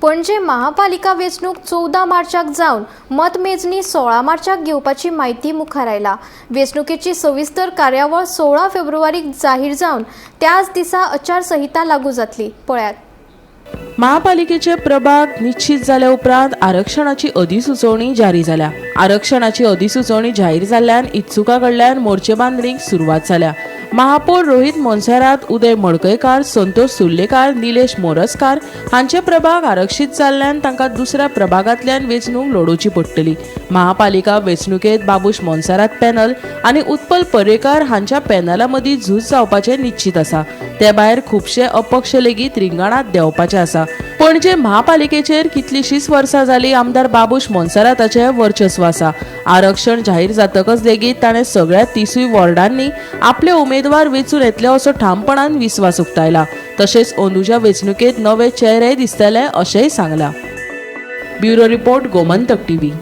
पणजे महापालिका वेंचणूक 14 मार्चाक जावन मतमेजणी 16 मार्चाक घेवपाची माहिती मुखार आयला। वेंचणुकेची सविस्तर कार्यावळ 16 फेब्रुवारीक जाहीर जावन त्याच दिसा आचारसंहिता लागू जातली। पळयात। महापालिकेचे प्रभाग निश्चित जाल्या उपरांत आरक्षणाची अधिसुचोवणी जारी जाल्या। आरक्षणाची अधिसुचोवणी जाहीर जाल्ल्यान इत्सुकां कडल्यान मोर्चे बांदणीक सुरवात जाल्या। महापौर रोहित मोन्सेरात, उदय मडकयकार, संतोष सुर्लेकार, निलेश मोरजकार हांचे प्रभाग आरक्षित जाल्ल्यान तांकां दुसऱ्या प्रभागांतल्यान वेंचणूक लडोवची पडटली। महापालिका वेंचणुकेत बाबूश मोन्सेरात पॅनल आनी उत्पल पर्रेकार हांच्या पॅनला मदीं झूज जावपाचें निश्चित आसा। ते भायर खुबशे अपक्ष लेगीत रिंगणात देंवपाचे आसा। पणजे महापालिकेचेर कितलीशींच वर्सां जाली आमदार बाबूश मोन्सेराताचें वर्चस्व आसा। आरक्षण जाहीर जातकच लेगीत ताणें सगळ्या 30 वॉर्डांनी आपले उमेदवार वेंचून येतले असो ठामपणान विस्वास उक्तायला। तशेंच अंदूच्या वेंचणुकेत नवे चेहरे दिसतले अशेंय सांगला। Bureau report, Gomantak TV.